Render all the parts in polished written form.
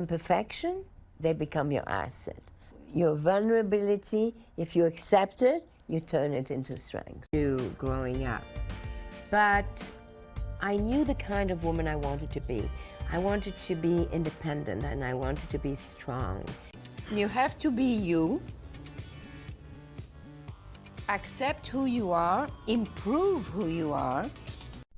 Imperfection, they become your asset. Your vulnerability, if you accept it, you turn it into strength. Growing up. But I knew the kind of woman I wanted to be. I wanted to be independent and I wanted to be strong. You have to be you, accept who you are, improve who you are.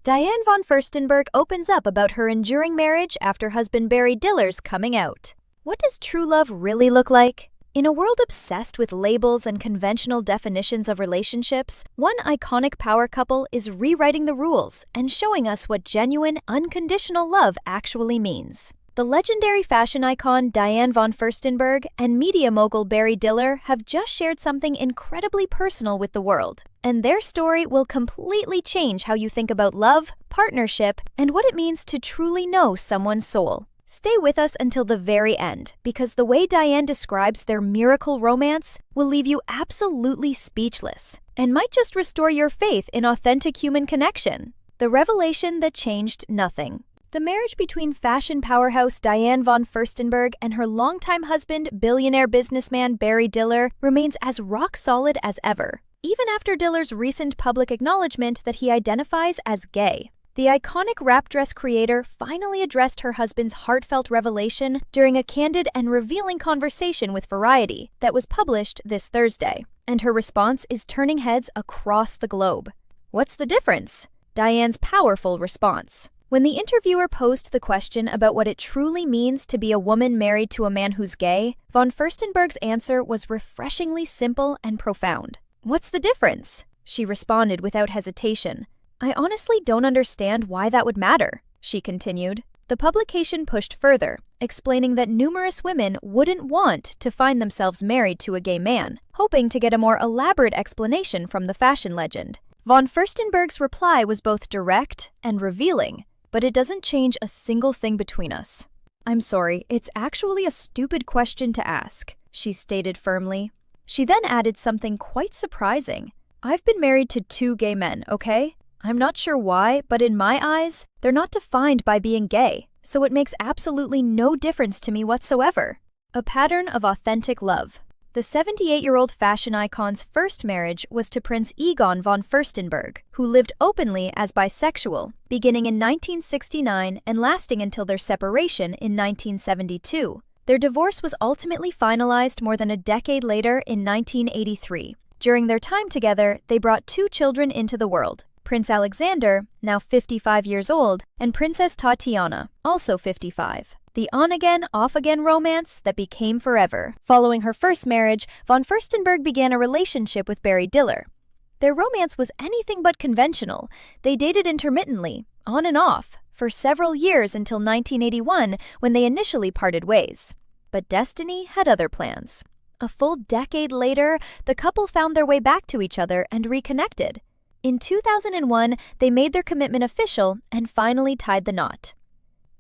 Diane von Furstenberg opens up about her enduring marriage after husband Barry Diller's coming out. What does true love really look like? In a world obsessed with labels and conventional definitions of relationships, one iconic power couple is rewriting the rules and showing us what genuine, unconditional love actually means. The legendary fashion icon Diane von Furstenberg and media mogul Barry Diller have just shared something incredibly personal with the world, and their story will completely change how you think about love, partnership, and what it means to truly know someone's soul. Stay with us until the very end, because the way Diane describes their miracle romance will leave you absolutely speechless and might just restore your faith in authentic human connection. The revelation that changed nothing. The marriage between fashion powerhouse Diane von Furstenberg and her longtime husband, billionaire businessman Barry Diller, remains as rock solid as ever, even after Diller's recent public acknowledgement that he identifies as gay. The iconic wrap dress creator finally addressed her husband's heartfelt revelation during a candid and revealing conversation with Variety that was published this Thursday, and her response is turning heads across the globe. What's the difference? Diane's powerful response. When the interviewer posed the question about what it truly means to be a woman married to a man who's gay, von Furstenberg's answer was refreshingly simple and profound. What's the difference? She responded without hesitation. I honestly don't understand why that would matter, she continued. The publication pushed further, explaining that numerous women wouldn't want to find themselves married to a gay man, hoping to get a more elaborate explanation from the fashion legend. Von Furstenberg's reply was both direct and revealing, but it doesn't change a single thing between us. I'm sorry, it's actually a stupid question to ask, she stated firmly. She then added something quite surprising. I've been married to 2 gay men, okay? I'm not sure why, but in my eyes, they're not defined by being gay, so it makes absolutely no difference to me whatsoever. A pattern of authentic love. The 78-year-old fashion icon's first marriage was to Prince Egon von Furstenberg, who lived openly as bisexual, beginning in 1969 and lasting until their separation in 1972. Their divorce was ultimately finalized more than a decade later in 1983. During their time together, they brought 2 children into the world. Prince Alexander, now 55 years old, and Princess Tatiana, also 55. The on-again, off-again romance that became forever. Following her first marriage, von Furstenberg began a relationship with Barry Diller. Their romance was anything but conventional. They dated intermittently, on and off, for several years until 1981, when they initially parted ways. But destiny had other plans. A full decade later, the couple found their way back to each other and reconnected. In 2001, they made their commitment official and finally tied the knot.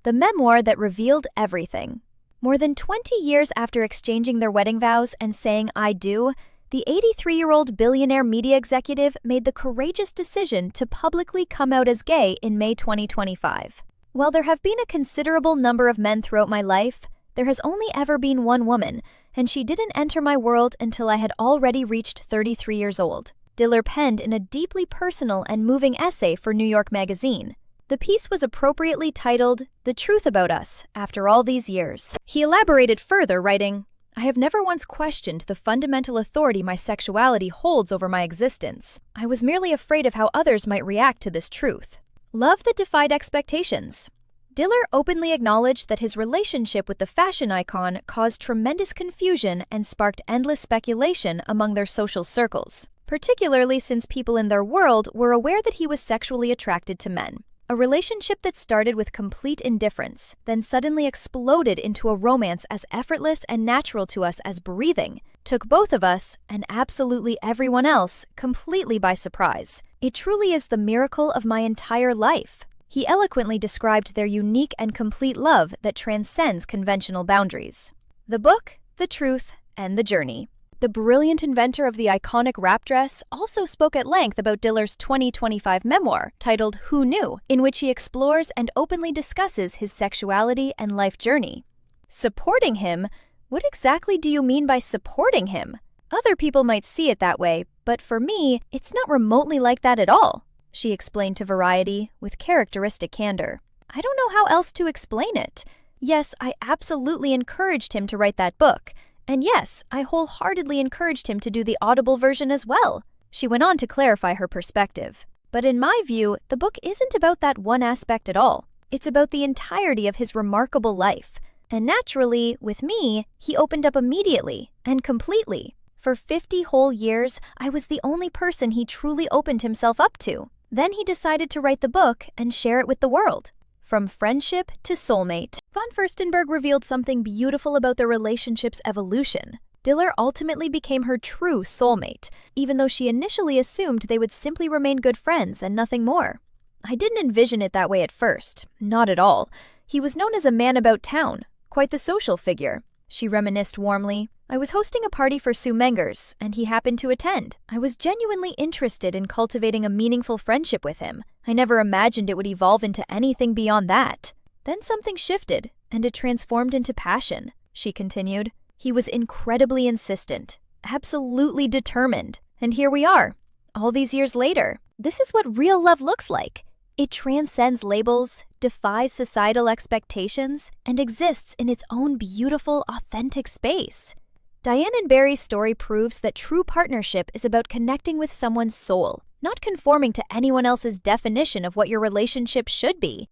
The memoir that revealed everything. More than 20 years after exchanging their wedding vows and saying "I do," the 83-year-old billionaire media executive made the courageous decision to publicly come out as gay in May 2025. While there have been a considerable number of men throughout my life, there has only ever been one woman, and she didn't enter my world until I had already reached 33 years old. Diller penned in a deeply personal and moving essay for New York Magazine. The piece was appropriately titled, "The Truth About Us, After All These Years." He elaborated further, writing, I have never once questioned the fundamental authority my sexuality holds over my existence. I was merely afraid of how others might react to this truth. Love that defied expectations. Diller openly acknowledged that his relationship with the fashion icon caused tremendous confusion and sparked endless speculation among their social circles, particularly since people in their world were aware that he was sexually attracted to men. A relationship that started with complete indifference, then suddenly exploded into a romance as effortless and natural to us as breathing, took both of us, and absolutely everyone else, completely by surprise. It truly is the miracle of my entire life. He eloquently described their unique and complete love that transcends conventional boundaries. The book, The Truth, and the Journey. The brilliant inventor of the iconic wrap dress also spoke at length about Diller's 2025 memoir, titled Who Knew?, in which he explores and openly discusses his sexuality and life journey. Supporting him? What exactly do you mean by supporting him? Other people might see it that way, but for me, it's not remotely like that at all, she explained to Variety with characteristic candor. I don't know how else to explain it. Yes, I absolutely encouraged him to write that book. And yes, I wholeheartedly encouraged him to do the Audible version as well. She went on to clarify her perspective. But in my view, the book isn't about that one aspect at all. It's about the entirety of his remarkable life. And naturally, with me, he opened up immediately and completely. For 50 whole years, I was the only person he truly opened himself up to. Then he decided to write the book and share it with the world. From friendship to soulmate, von Furstenberg revealed something beautiful about their relationship's evolution. Diller ultimately became her true soulmate, even though she initially assumed they would simply remain good friends and nothing more. I didn't envision it that way at first, not at all. He was known as a man about town, quite the social figure. She reminisced warmly. I was hosting a party for Sue Mengers, and he happened to attend. I was genuinely interested in cultivating a meaningful friendship with him. I never imagined it would evolve into anything beyond that. Then something shifted, and it transformed into passion, she continued. He was incredibly insistent, absolutely determined, and here we are, all these years later. This is what real love looks like. It transcends labels, defies societal expectations, and exists in its own beautiful, authentic space. Diane and Barry's story proves that true partnership is about connecting with someone's soul, not conforming to anyone else's definition of what your relationship should be.